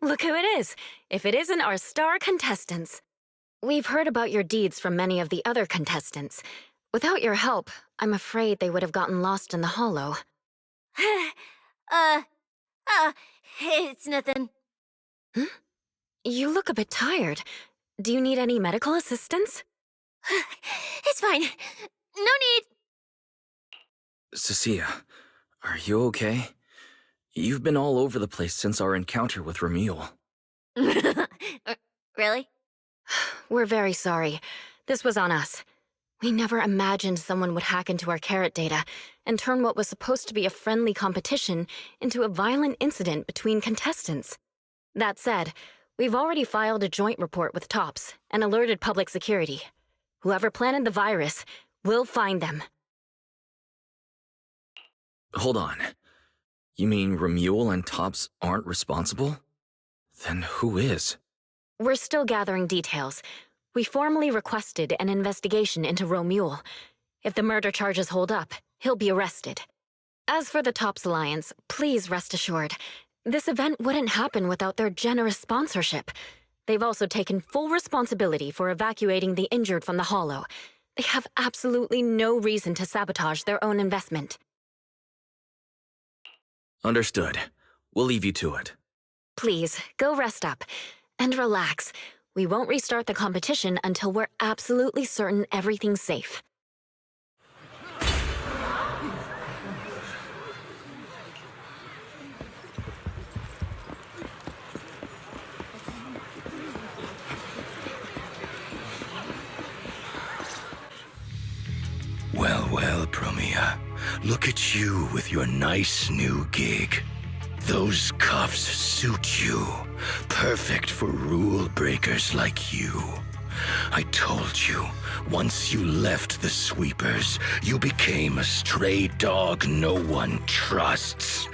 Look who it is, if it isn't our star contestants. We've heard about your deeds from many of the other contestants. Without your help, I'm afraid they would have gotten lost in the hollow. It's nothing. You look a bit tired. Do you need any medical assistance? It's fine. No need. Cecilia, are you okay? You've been all over the place since our encounter with Ramiel. Really? We're very sorry. This was on us. We never imagined someone would hack into our carrot data and turn what was supposed to be a friendly competition into a violent incident between contestants. That said, we've already filed a joint report with TOPS and alerted public security. Whoever planted the virus, we'll find them. Hold on. You mean Ramiel and TOPS aren't responsible? Then who is? We're still gathering details. We formally requested an investigation into Ramiel. If the murder charges hold up, he'll be arrested. As for the TOPS Alliance, please rest assured, this event wouldn't happen without their generous sponsorship. They've also taken full responsibility for evacuating the injured from the hollow. They have absolutely no reason to sabotage their own investment. Understood. We'll leave you to it. Please, go rest up. And relax. We won't restart the competition until we're absolutely certain everything's safe. Well, Promia. Look at you with your nice new gig. Those cuffs suit you. Perfect for rule breakers like you. I told you, once you left the sweepers, you became a stray dog no one trusts.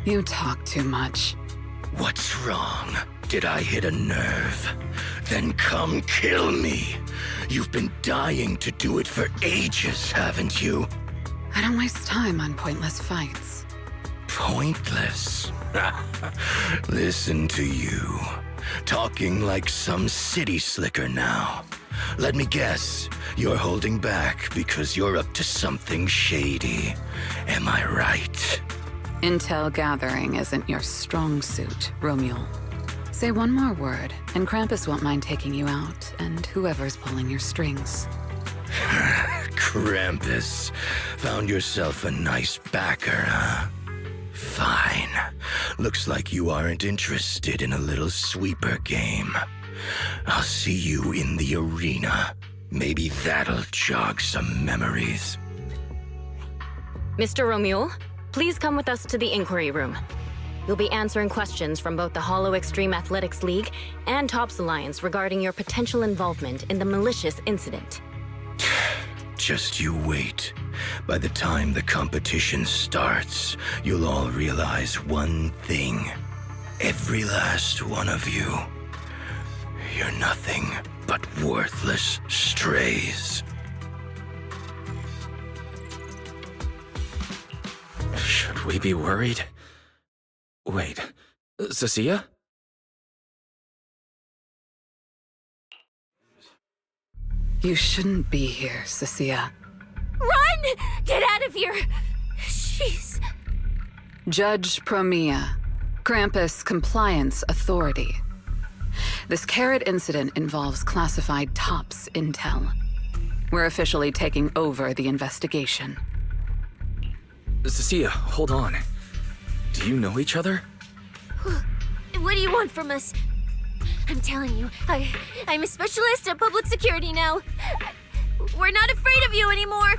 You talk too much. What's wrong? Did I hit a nerve? Then come kill me. You've been dying to do it for ages, haven't you? I don't waste time on pointless fights. Pointless? Listen to you. Talking like some city slicker now. Let me guess, you're holding back because you're up to something shady. Am I right? Intel gathering isn't your strong suit, Ramiel. Say one more word, and Krampus won't mind taking you out, and whoever's pulling your strings. Krampus. Found yourself a nice backer, huh? Fine. Looks like you aren't interested in a little sweeper game. I'll see you in the arena. Maybe that'll jog some memories. Mr. Ramiel, please come with us to the inquiry room. You'll be answering questions from both the Hollow Extreme Athletics League and TOPS Alliance regarding your potential involvement in the malicious incident. Just you wait. By the time the competition starts, you'll all realize one thing. Every last one of you. You're nothing but worthless strays. Should we be worried? Wait, Cecilia? You shouldn't be here, Cecilia. Run! Get out of here! Jeez. Judge Promia, Krampus Compliance Authority. This carrot incident involves classified TOPS intel. We're officially taking over the investigation. Cecilia, hold on. Do you know each other? What do you want from us? I'm telling you, I'm a specialist at public security now. We're not afraid of you anymore.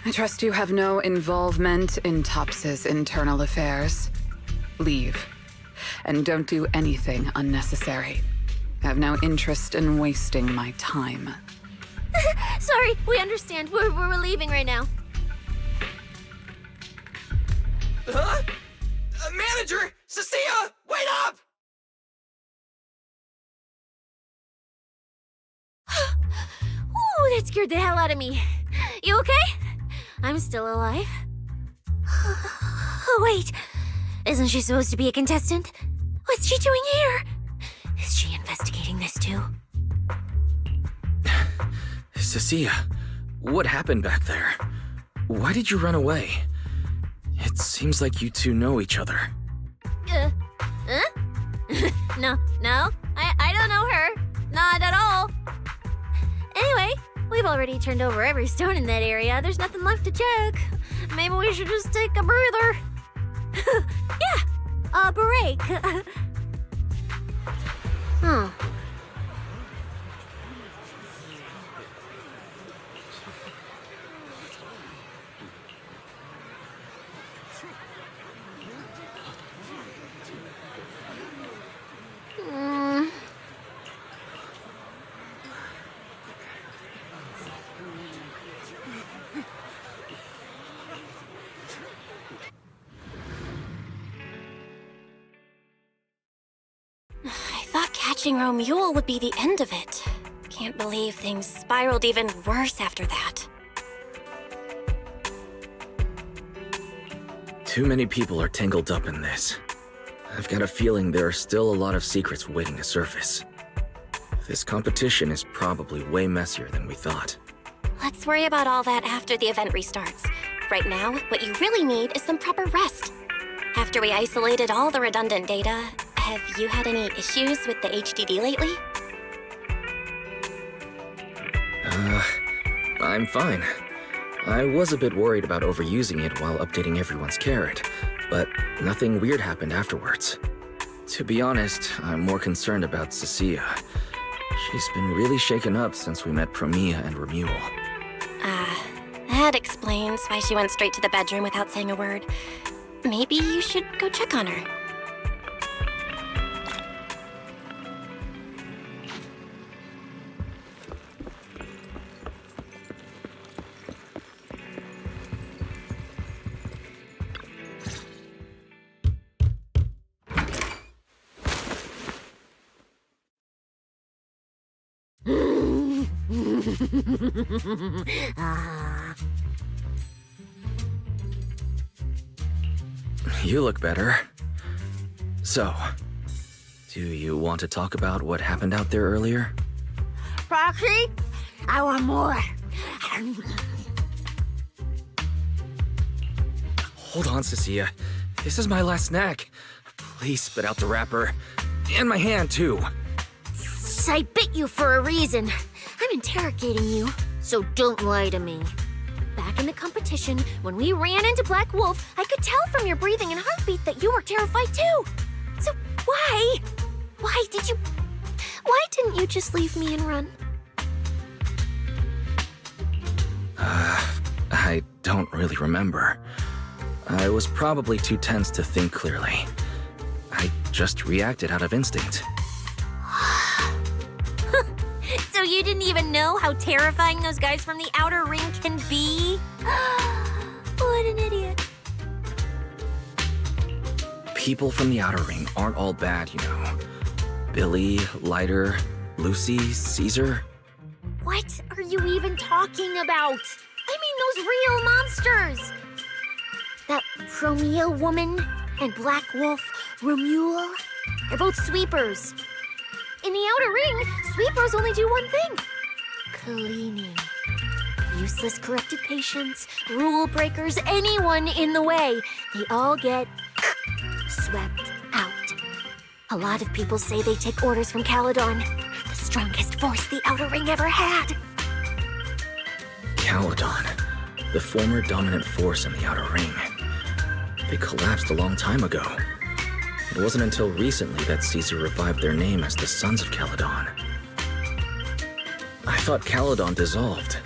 I trust you have no involvement in TOPS's internal affairs. Leave. And don't do anything unnecessary. I have no interest in wasting my time. Sorry, we understand. We're leaving right now. Manager! Cecilia! Wait up! Ooh, that scared the hell out of me. You okay? I'm still alive. Oh, wait. Isn't she supposed to be a contestant? What's she doing here? Is she investigating this too? Cecilia, what happened back there? Why did you run away? It seems like you two know each other. Huh? No, I don't know her. Not at all. Anyway, we've already turned over every stone in that area. There's nothing left to check. Maybe we should just take a breather. Yeah, a break. Hmm. I thought catching Ramiel would be the end of it. Can't believe things spiraled even worse after that. Too many people are tangled up in this. I've got a feeling there are still a lot of secrets waiting to surface. This competition is probably way messier than we thought. Let's worry about all that after the event restarts. Right now, what you really need is some proper rest. After we isolated all the redundant data, have you had any issues with the HDD lately? I'm fine. I was a bit worried about overusing it while updating everyone's carrot, but nothing weird happened afterwards. To be honest, I'm more concerned about Cecilia. She's been really shaken up since we met Promia and Ramiel. That explains why she went straight to the bedroom without saying a word. Maybe you should go check on her. You look better. So, do you want to talk about what happened out there earlier? Roxy, I want more. Hold on, Cecilia. This is my last snack. Please spit out the wrapper. And my hand, too. I bit you for a reason. I'm interrogating you, so don't lie to me. Back in the competition, when we ran into Black Wolf, I could tell from your breathing and heartbeat that you were terrified too. So why? Why didn't you just leave me and run? I don't really remember. I was probably too tense to think clearly. I just reacted out of instinct. So you didn't even know how terrifying those guys from the outer ring can be? What an idiot. People from the outer ring aren't all bad, you know. Billy, Lighter, Lucy, Caesar. What are you even talking about? I mean those real monsters! That Ramiel woman and Black Wolf, Ramiel, they're both sweepers. In the outer ring, sweepers only do one thing. Cleaning. Useless corrupted patients, rule breakers, anyone in the way. They all get swept out. A lot of people say they take orders from Caledon, the strongest force the outer ring ever had. Caledon, the former dominant force in the outer ring. They collapsed a long time ago. It wasn't until recently that Caesar revived their name as the Sons of Caledon. I thought Caledon dissolved.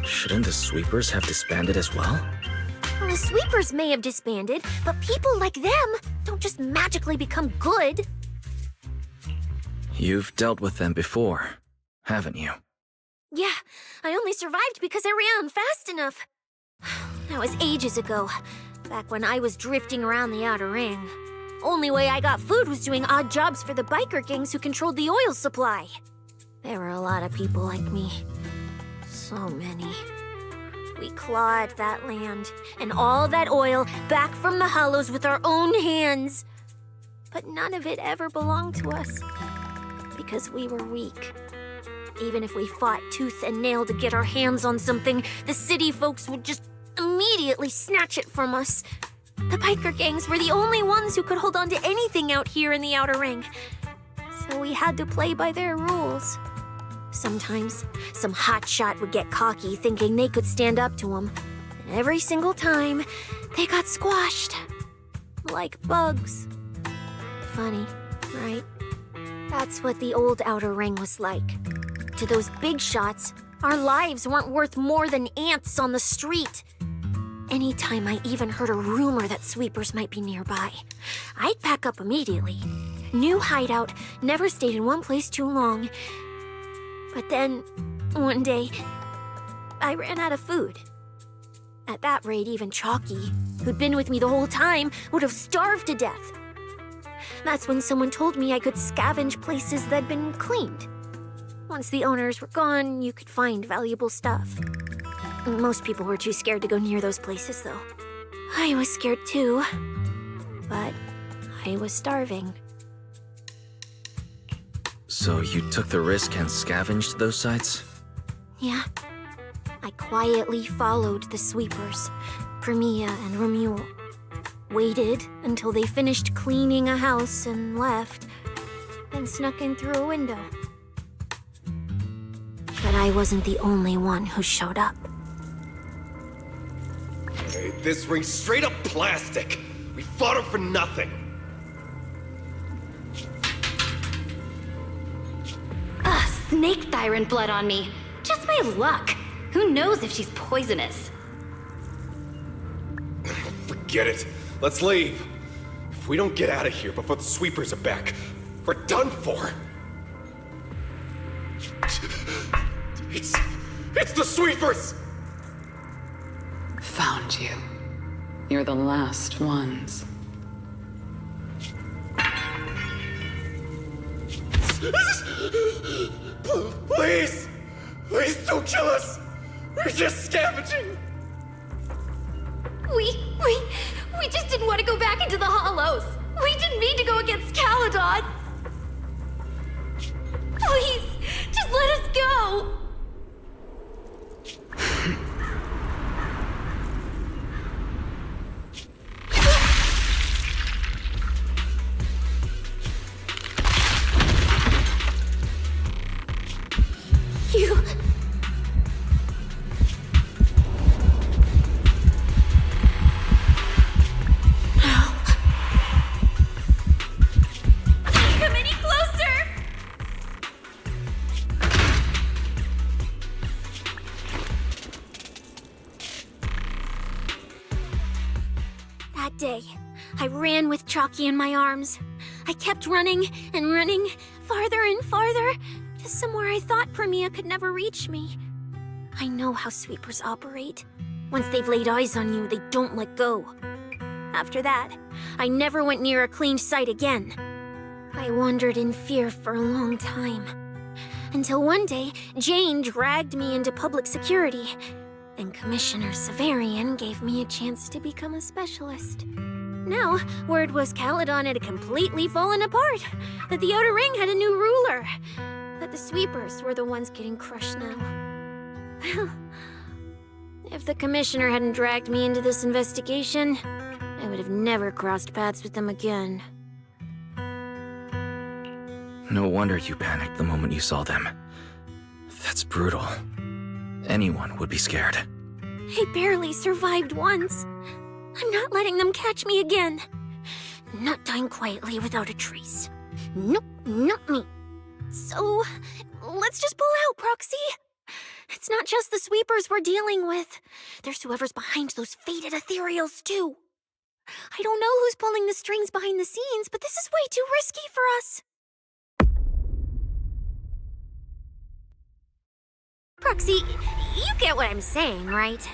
Shouldn't the sweepers have disbanded as well? Well, the sweepers may have disbanded, but people like them don't just magically become good. You've dealt with them before, haven't you? Yeah, I only survived because I ran fast enough. That was ages ago, back when I was drifting around the outer ring. Only way I got food was doing odd jobs for the biker gangs who controlled the oil supply. There were a lot of people like me. So many. We clawed that land and all that oil back from the hollows with our own hands. But none of it ever belonged to us because we were weak. Even if we fought tooth and nail to get our hands on something, the city folks would just immediately snatch it from us. The biker gangs were the only ones who could hold on to anything out here in the Outer Ring. So we had to play by their rules. Sometimes, some hotshot would get cocky thinking they could stand up to him. And every single time, they got squashed. Like bugs. Funny, right? That's what the old Outer Ring was like. To those big shots, our lives weren't worth more than ants on the street. Anytime I even heard a rumor that sweepers might be nearby, I'd pack up immediately. New hideout, never stayed in one place too long. But then, one day, I ran out of food. At that rate, even Chalky, who'd been with me the whole time, would have starved to death. That's when someone told me I could scavenge places that'd been cleaned. Once the owners were gone, you could find valuable stuff. Most people were too scared to go near those places, though. I was scared too, but I was starving. So you took the risk and scavenged those sites? Yeah. I quietly followed the sweepers, Ramiel and Ramiel. Waited until they finished cleaning a house and left, then snuck in through a window. But I wasn't the only one who showed up. Hey, this ring's straight up plastic. We fought her for nothing. Snake thyron blood on me. Just my luck. Who knows if she's poisonous? Forget it. Let's leave. If we don't get out of here before the sweepers are back, we're done for. It's the sweepers! Found you. You're the last ones. Please! Please don't kill us! We're just scavenging! We just didn't want to go back into the hollows. We didn't mean to go against Caledon. Please, just let us go. You... Come any closer. That day, I ran with Chalky in my arms. I kept running and running, farther and farther, to somewhere I thought Ramiel could never reach me. I know how sweepers operate. Once they've laid eyes on you, they don't let go. After that, I never went near a cleaned site again. I wandered in fear for a long time. Until one day, Jane dragged me into public security, and Commissioner Severian gave me a chance to become a specialist. Now, word was Caledon had completely fallen apart, that the Outer Ring had a new ruler, that the sweepers were the ones getting crushed now. Well, if the Commissioner hadn't dragged me into this investigation, I would have never crossed paths with them again. No wonder you panicked the moment you saw them. That's brutal. Anyone would be scared. I barely survived once. I'm not letting them catch me again. Not dying quietly without a trace. Nope, not me. So, let's just pull out, Proxy. It's not just the sweepers we're dealing with. There's whoever's behind those faded ethereals, too. I don't know who's pulling the strings behind the scenes, but this is way too risky for us. Proxy, you get what I'm saying, right?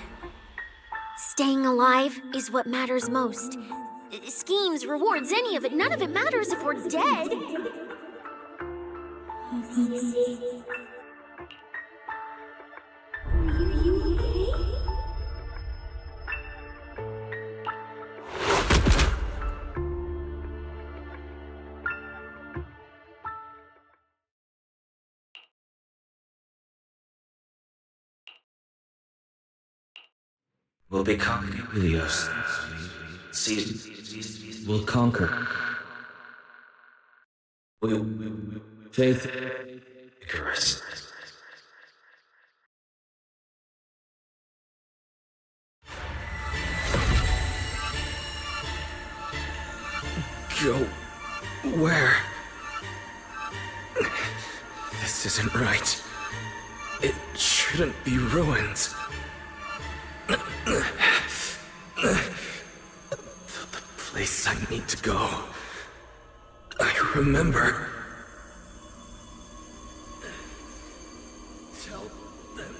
Staying alive is what matters most. Schemes, rewards, any of it, none of it matters if we're dead. will become Helios. Seas will conquer. Faith, Icarus. Go where? This isn't right. It shouldn't be ruins. The place I need to go. I remember. Tell them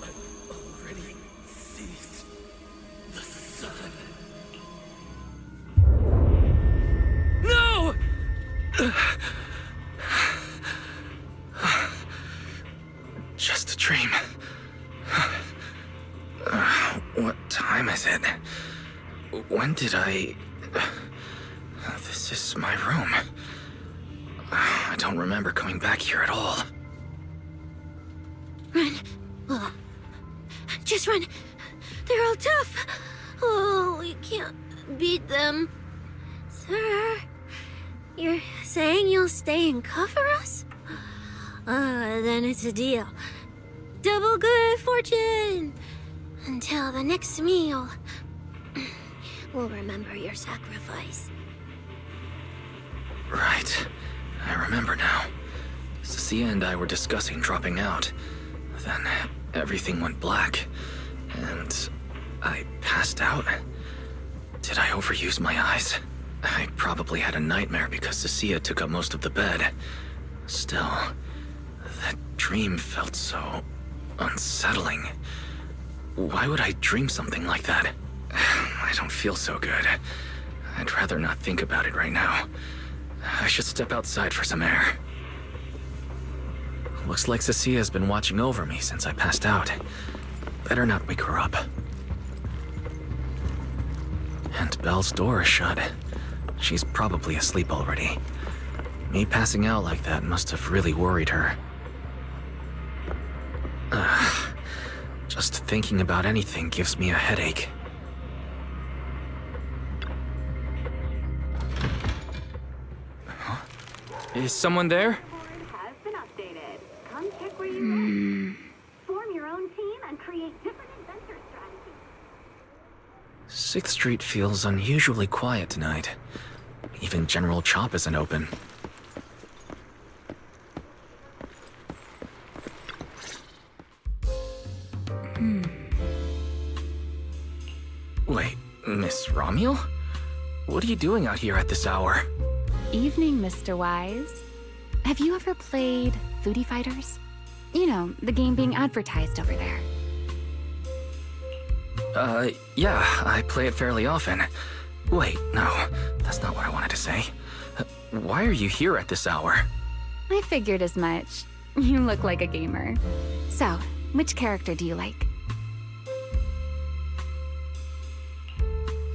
I've already seized the sun. No! Just a dream. What time is it? When did I... This is my room. I don't remember coming back here at all. Run. Just run. They're all tough. Oh, you can't beat them. Sir, you're saying you'll stay and cover us? Then it's a deal. Double good fortune. Until the next meal. We'll remember your sacrifice. Right. I remember now. Cecilia and I were discussing dropping out. Then everything went black, and I passed out. Did I overuse my eyes? I probably had a nightmare because Cecilia took up most of the bed. Still, that dream felt so unsettling. Why would I dream something like that? I don't feel so good. I'd rather not think about it right now. I should step outside for some air. Looks like Cecilia's been watching over me since I passed out. Better not wake her up. And Belle's door is shut. She's probably asleep already. Me passing out like that must have really worried her. Just thinking about anything gives me a headache. Huh? Is someone there? Has been updated. Come check where you live. Form your own team and create different adventure strategies. 6th Street feels unusually quiet tonight. Even General Chop isn't open. Wait, Miss Ramiel? What are you doing out here at this hour? Evening, Mr. Wise. Have you ever played Foodie Fighters? You know, the game being advertised over there. Yeah, I play it fairly often. Wait, no, that's not what I wanted to say. Why are you here at this hour? I figured as much. You look like a gamer. So, which character do you like?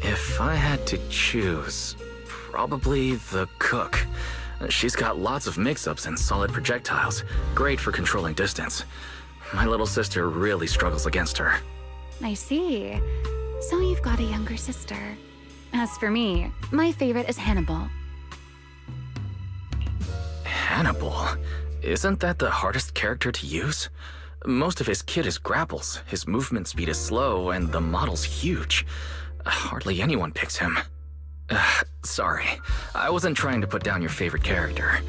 If I had to choose, probably the cook. She's got lots of mix-ups and solid projectiles, great for controlling distance. My little sister really struggles against her. I see. So you've got a younger sister. As for me, my favorite is Hannibal. Hannibal? Isn't that the hardest character to use? Most of his kit is grapples, his movement speed is slow, and the model's huge. Hardly anyone picks him. Sorry, I wasn't trying to put down your favorite character.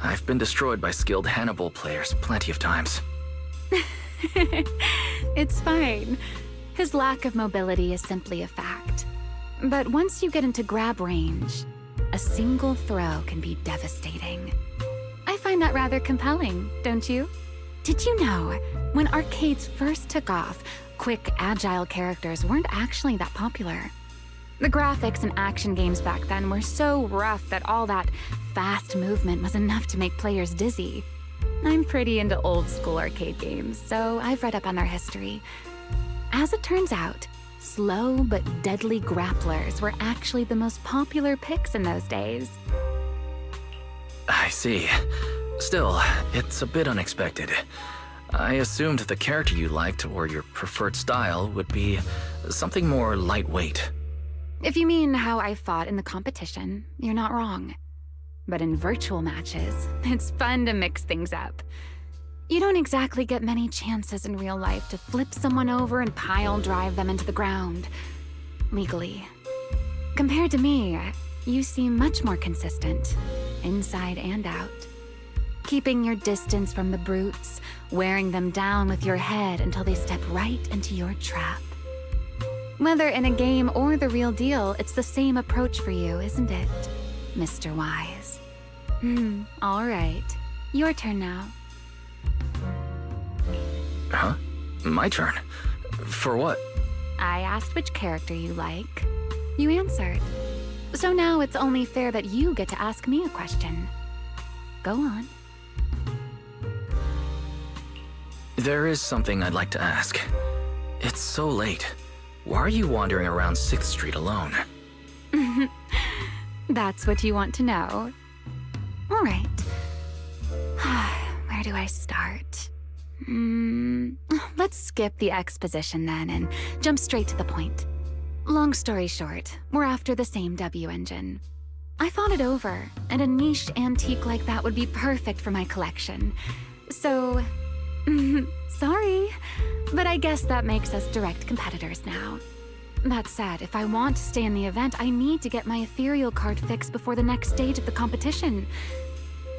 I've been destroyed by skilled Hannibal players plenty of times. It's fine. His lack of mobility is simply a fact. But once you get into grab range, a single throw can be devastating. I find that rather compelling, don't you? Did you know, when arcades first took off, quick, agile characters weren't actually that popular? The graphics in action games back then were so rough that all that fast movement was enough to make players dizzy. I'm pretty into old school arcade games, so I've read up on their history. As it turns out, slow but deadly grapplers were actually the most popular picks in those days. I see. Still, it's a bit unexpected. I assumed the character you liked or your preferred style would be something more lightweight. If you mean how I fought in the competition, you're not wrong. But in virtual matches, it's fun to mix things up. You don't exactly get many chances in real life to flip someone over and pile drive them into the ground. Legally. Compared to me, you seem much more consistent, inside and out. Keeping your distance from the brutes, wearing them down with your head until they step right into your trap. Whether in a game or the real deal, it's the same approach for you, isn't it, Mr. Wise? All right. Your turn now. Huh? My turn? For what? I asked which character you like. You answered. So now it's only fair that you get to ask me a question. Go on. There is something I'd like to ask. It's so late. Why are you wandering around 6th Street alone? That's what you want to know. All right. Where do I start? Let's skip the exposition then and jump straight to the point. Long story short, we're after the same W engine. I thought it over, and a niche antique like that would be perfect for my collection. So, sorry, but I guess that makes us direct competitors now. That said, if I want to stay in the event, I need to get my ethereal card fixed before the next stage of the competition.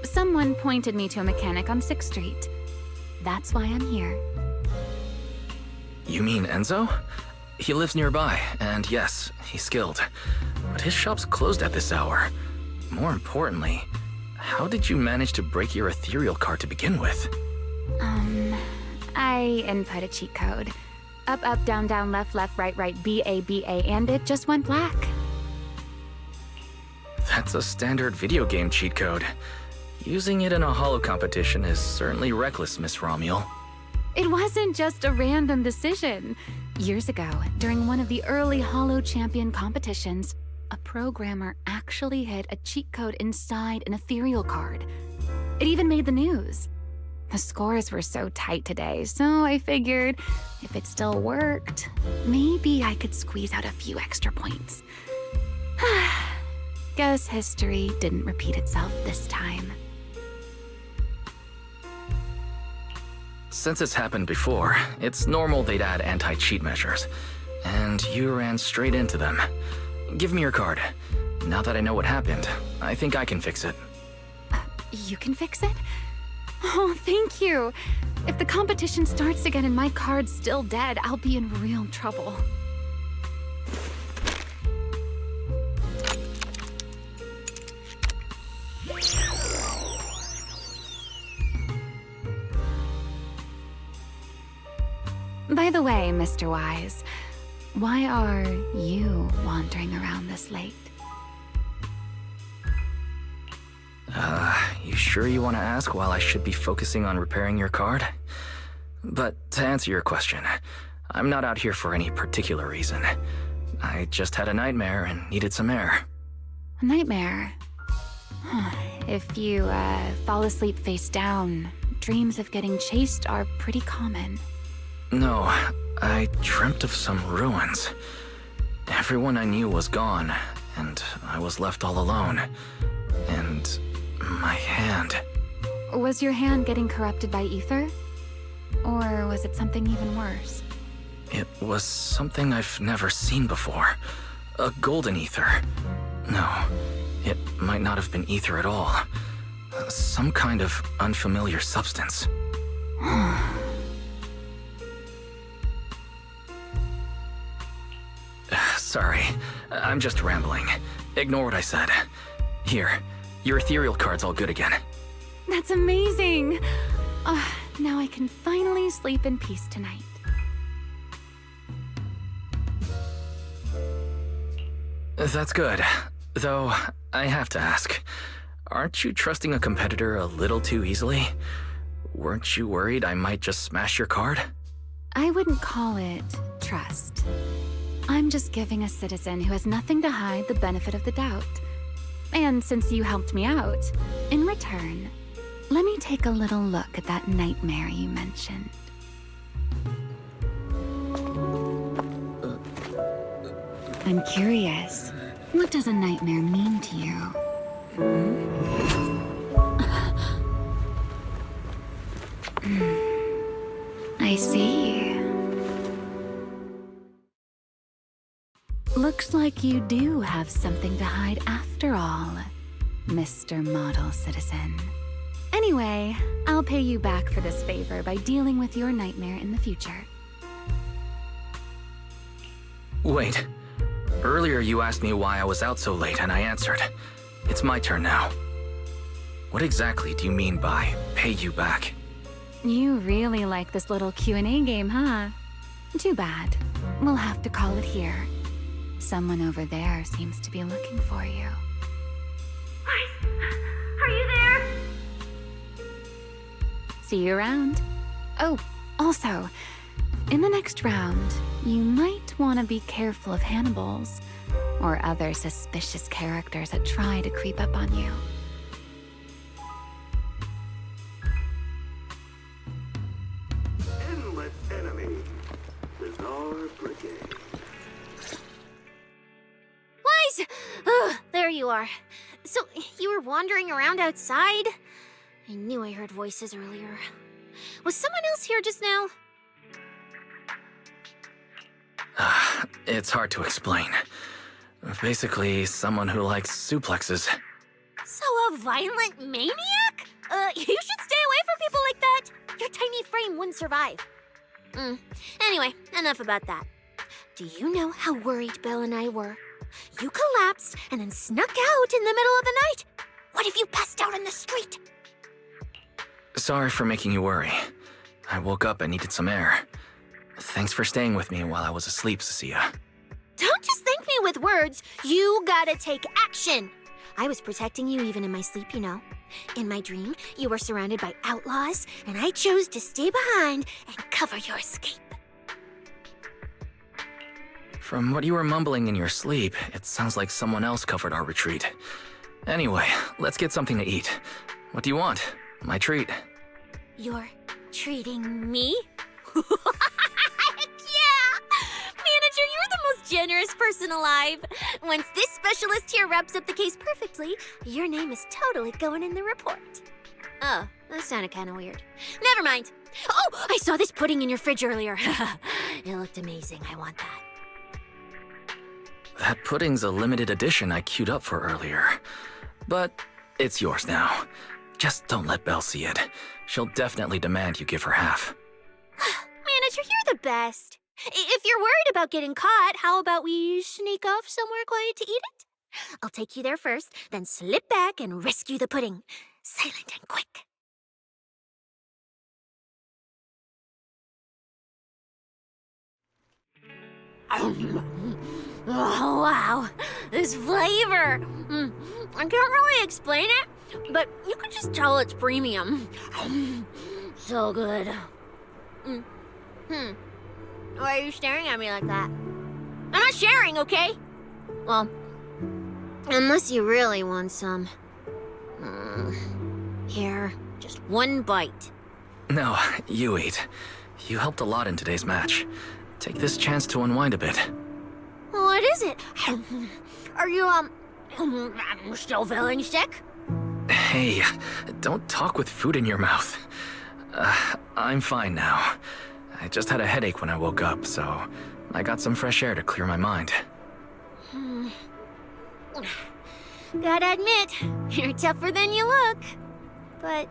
Someone pointed me to a mechanic on 6th Street. That's why I'm here. You mean Enzo? He lives nearby, and yes, he's skilled. But his shop's closed at this hour. More importantly, how did you manage to break your ethereal card to begin with? I input a cheat code. Up, up, down, down, left, left, right, right, B-A, B-A, and it just went black. That's a standard video game cheat code. Using it in a holo competition is certainly reckless, Miss Ramiel. It wasn't just a random decision. Years ago, during one of the early holo champion competitions, a programmer actually hid a cheat code inside an ethereal card. It even made the news. The scores were so tight today, so I figured if it still worked, maybe I could squeeze out a few extra points. Guess history didn't repeat itself this time. Since it's happened before, it's normal they'd add anti-cheat measures. And you ran straight into them. Give me your card. Now that I know what happened, I think I can fix it. You can fix it? Oh, thank you. If the competition starts again and my card's still dead, I'll be in real trouble. By the way, Mr. Wise, why are you wandering around this late? You sure you want to ask while I should be focusing on repairing your card? But to answer your question, I'm not out here for any particular reason. I just had a nightmare and needed some air. A nightmare? If you fall asleep face down, dreams of getting chased are pretty common. No, I dreamt of some ruins. Everyone I knew was gone, and I was left all alone. And my hand. Was your hand getting corrupted by ether? Or was it something even worse? It was something I've never seen before. A golden ether. No, it might not have been ether at all. Some kind of unfamiliar substance. Sorry, I'm just rambling. Ignore what I said. Here, your ethereal card's all good again. That's amazing! Now I can finally sleep in peace tonight. That's good. Though, I have to ask, aren't you trusting a competitor a little too easily? Weren't you worried I might just smash your card? I wouldn't call it trust. I'm just giving a citizen who has nothing to hide the benefit of the doubt. And since you helped me out, in return, let me take a little look at that nightmare you mentioned. I'm curious, what does a nightmare mean to you? I see. Looks like you do have something to hide after all, Mr. Model Citizen. Anyway, I'll pay you back for this favor by dealing with your nightmare in the future. Wait. Earlier you asked me why I was out so late, and I answered. It's my turn now. What exactly do you mean by pay you back? You really like this little Q&A game, huh? Too bad. We'll have to call it here. Someone over there seems to be looking for you. Are you there? See you around. Oh, also, in the next round, you might want to be careful of Hannibals or other suspicious characters that try to creep up on you. Endless enemy. Bizarre Brigade. Wise! Ugh, there you are. So, you were wandering around outside? I knew I heard voices earlier. Was someone else here just now? It's hard to explain. Basically, someone who likes suplexes. So a violent maniac? You should stay away from people like that. Your tiny frame wouldn't survive. Anyway, enough about that. Do you know how worried Belle and I were? You collapsed and then snuck out in the middle of the night. What if you passed out in the street? Sorry for making you worry. I woke up and needed some air. Thanks for staying with me while I was asleep, Cecilia. Don't just thank me with words. You gotta take action. I was protecting you even in my sleep, you know. In my dream, you were surrounded by outlaws, and I chose to stay behind and cover your escape. From what you were mumbling in your sleep, it sounds like someone else covered our retreat. Anyway, let's get something to eat. What do you want? My treat. You're treating me? Heck yeah! Manager, you're the most generous person alive. Once this specialist here wraps up the case perfectly, your name is totally going in the report. Oh, that sounded kind of weird. Never mind. Oh, I saw this pudding in your fridge earlier. It looked amazing. I want that. That pudding's a limited edition I queued up for earlier. But it's yours now. Just don't let Belle see it. She'll definitely demand you give her half. Manager, you're the best. If you're worried about getting caught, how about we sneak off somewhere quiet to eat it? I'll take you there first, then slip back and rescue the pudding. Silent and quick. Oh, wow. This flavor. I can't really explain it, but you can just tell it's premium. So good. Why are you staring at me like that? I'm not sharing, okay? Well, unless you really want some. Here, just one bite. No, you eat. You helped a lot in today's match. Take this chance to unwind a bit. What is it? Are you, still feeling sick? Hey, don't talk with food in your mouth. I'm fine now. I just had a headache when I woke up, so I got some fresh air to clear my mind. Gotta admit, you're tougher than you look. But,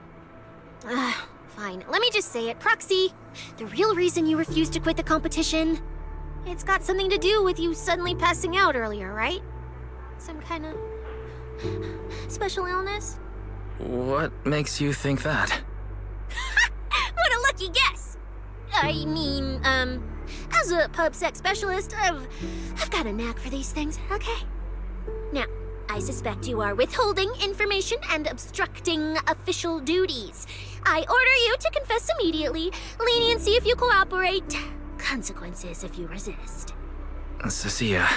fine. Let me just say it. Proxy, the real reason you refused to quit the competition, it's got something to do with you suddenly passing out earlier, right? Some kind of special illness? What makes you think that? What a lucky guess! I mean, as a pub-sec specialist, I've got a knack for these things, okay? Now, I suspect you are withholding information and obstructing official duties. I order you to confess immediately, leniency if you cooperate, consequences if you resist. Cecilia,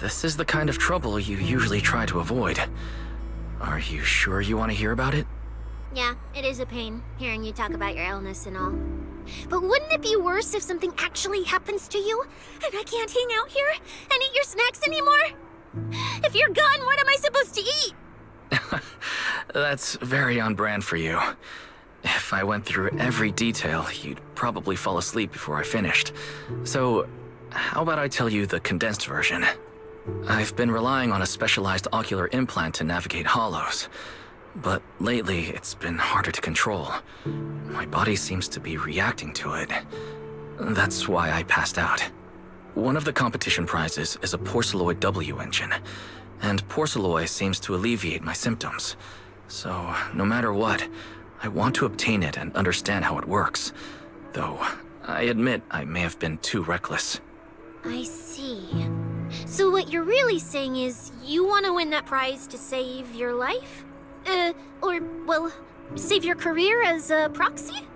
this is the kind of trouble you usually try to avoid. Are you sure you want to hear about it? Yeah, it is a pain, hearing you talk about your illness and all. But wouldn't it be worse if something actually happens to you, and I can't hang out here and eat your snacks anymore? If you're gone, what am I supposed to eat? That's very on brand for you. If I went through every detail, you'd probably fall asleep before I finished. So, how about I tell you the condensed version? I've been relying on a specialized ocular implant to navigate hollows. But lately, it's been harder to control. My body seems to be reacting to it. That's why I passed out. One of the competition prizes is a Porceloid W engine, and Porceloid seems to alleviate my symptoms. So, no matter what, I want to obtain it and understand how it works. Though, I admit I may have been too reckless. I see. So what you're really saying is you want to win that prize to save your life? Well, save your career as a proxy?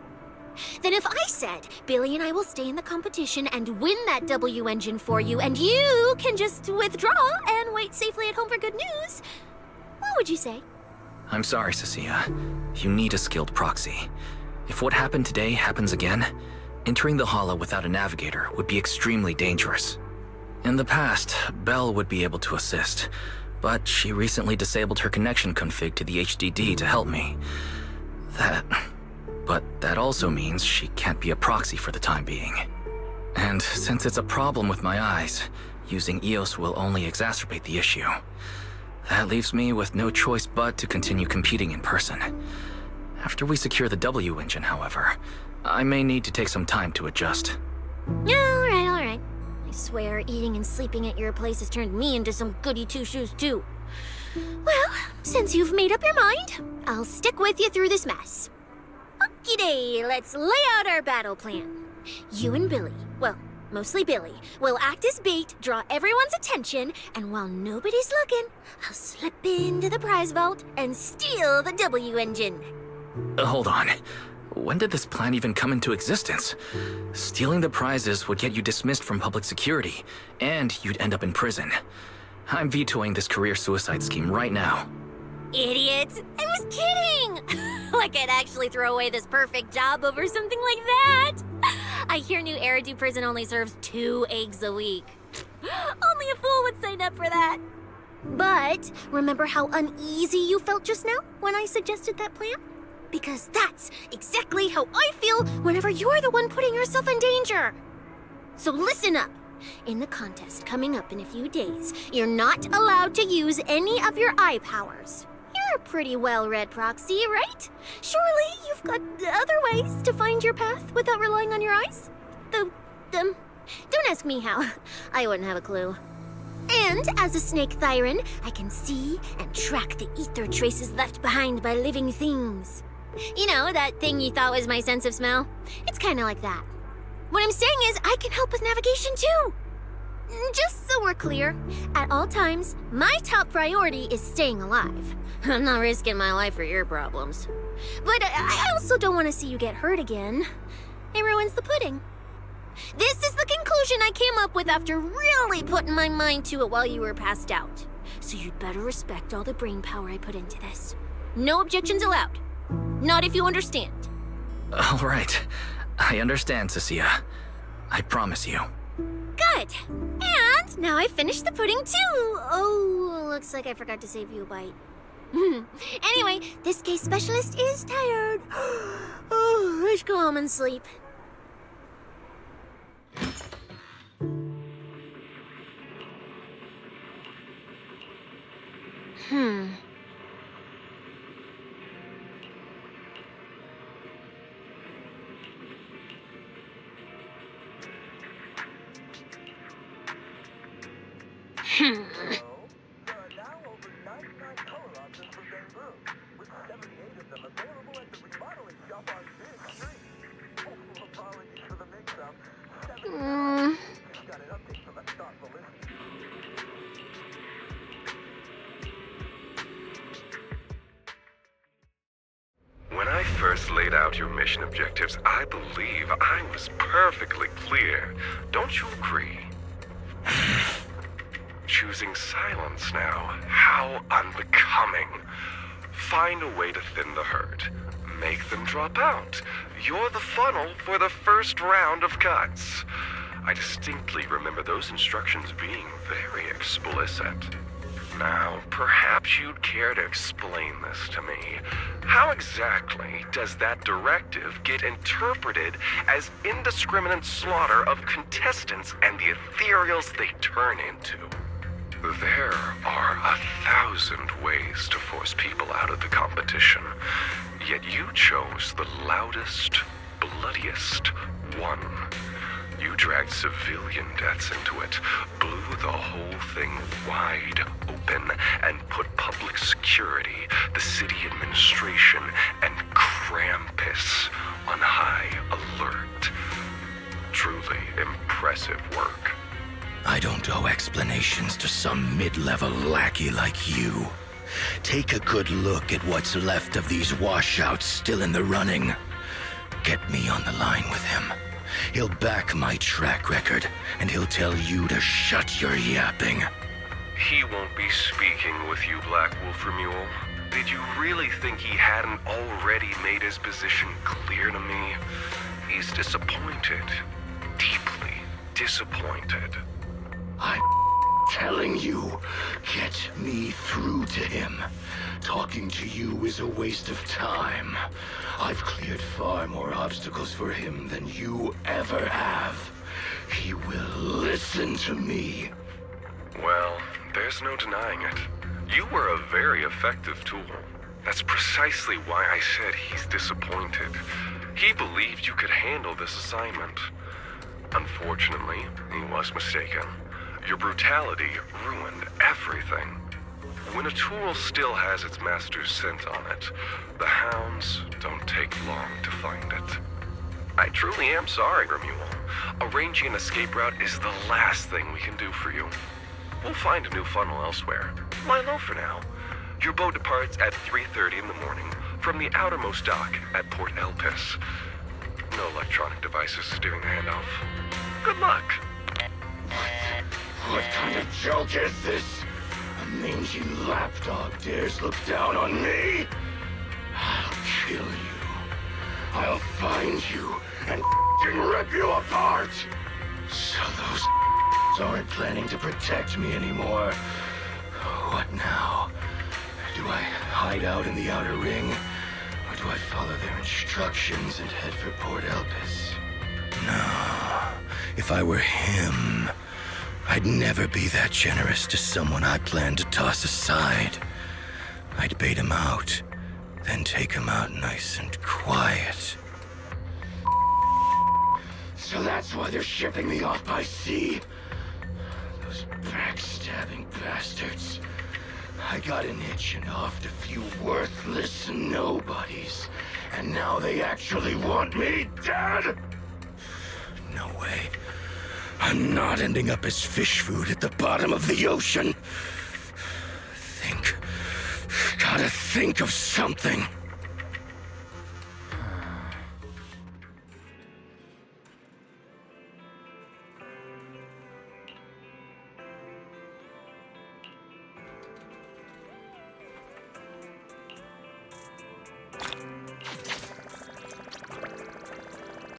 Then if I said, Billy and I will stay in the competition and win that W engine for you, and you can just withdraw and wait safely at home for good news, what would you say? I'm sorry, Cecilia. You need a skilled proxy. If what happened today happens again, entering the hollow without a navigator would be extremely dangerous. In the past, Belle would be able to assist, but she recently disabled her connection config to the HDD to help me. But that also means she can't be a proxy for the time being. And since it's a problem with my eyes, using EOS will only exacerbate the issue. That leaves me with no choice but to continue competing in person. After we secure the W engine, however, I may need to take some time to adjust. Alright. I swear, eating and sleeping at your place has turned me into some goody two-shoes too. Well, since you've made up your mind, I'll stick with you through this mess. Okie-day, let's lay out our battle plan. You and Billy, well, mostly Billy, will act as bait, draw everyone's attention, and while nobody's looking, I'll slip into the prize vault and steal the W engine. Hold on. When did this plan even come into existence? Stealing the prizes would get you dismissed from public security, and you'd end up in prison. I'm vetoing this career suicide scheme right now. Idiot! I was kidding! Like I'd actually throw away this perfect job over something like that! I hear New Eridu Prison only serves 2 eggs a week. Only a fool would sign up for that. But remember how uneasy you felt just now when I suggested that plan? Because that's exactly how I feel whenever you're the one putting yourself in danger. So listen up. In the contest coming up in a few days, you're not allowed to use any of your eye powers. You're a pretty well-read proxy, right? Surely you've got other ways to find your path without relying on your eyes? Don't ask me how. I wouldn't have a clue. And as a snake Thyran, I can see and track the ether traces left behind by living things. You know, that thing you thought was my sense of smell? It's kind of like that. What I'm saying is I can help with navigation too. Just so we're clear, at all times, my top priority is staying alive. I'm not risking my life for your problems. But I also don't want to see you get hurt again. It ruins the pudding. This is the conclusion I came up with after really putting my mind to it while you were passed out. So you'd better respect all the brain power I put into this. No objections allowed. Not if you understand. All right. I understand, Cecilia. I promise you. Good. And now I've finished the pudding too. Oh, looks like I forgot to save you a bite. Anyway, this case specialist is tired. Oh, let's go home and sleep. When I first laid out your mission objectives, I believe I was perfectly clear. Don't you agree? Choosing silence now. How unbecoming. Find a way to thin the herd. make them drop out. You're the funnel for the first round of cuts. I distinctly remember those instructions being very explicit. Now, perhaps you'd care to explain this to me. How exactly does that directive get interpreted as indiscriminate slaughter of contestants and the ethereals they turn into? There are 1,000 ways to force people out of the competition, yet you chose the loudest, bloodiest one. You dragged civilian deaths into it, blew the whole thing wide open, and put public security, the city administration, and Krampus on high alert. Truly impressive work. I don't owe explanations to some mid-level lackey like you. Take a good look at what's left of these washouts still in the running. Get me on the line with him. He'll back my track record, and he'll tell you to shut your yapping. He won't be speaking with you, Black Wolf Ramiel. Did you really think he hadn't already made his position clear to me? He's disappointed. Deeply disappointed. I'm telling you, get me through to him. Talking to you is a waste of time. I've cleared far more obstacles for him than you ever have. He will listen to me. Well, there's no denying it. You were a very effective tool. That's precisely why I said he's disappointed. He believed you could handle this assignment. Unfortunately, he was mistaken. Your brutality ruined everything. When a tool still has its master's scent on it, the hounds don't take long to find it. I truly am sorry, Ramiel. Arranging an escape route is the last thing we can do for you. We'll find a new funnel elsewhere. Lie low for now. Your boat departs at 3:30 in the morning from the outermost dock at Port Elpis. No electronic devices steering the handoff. Good luck. What kind of joke is this? A mangy lapdog dares look down on me? I'll kill you. I'll find you and rip you apart. So those aren't planning to protect me anymore. What now? Do I hide out in the outer ring? Or do I follow their instructions and head for Port Elpis? No. If I were him, I'd never be that generous to someone I planned to toss aside. I'd bait him out, then take him out nice and quiet. So that's why they're shipping me off by sea. Those backstabbing bastards. I got an itch and offed a few worthless nobodies, and now they actually want me dead? No way. I'm not ending up as fish food at the bottom of the ocean. Gotta think of something.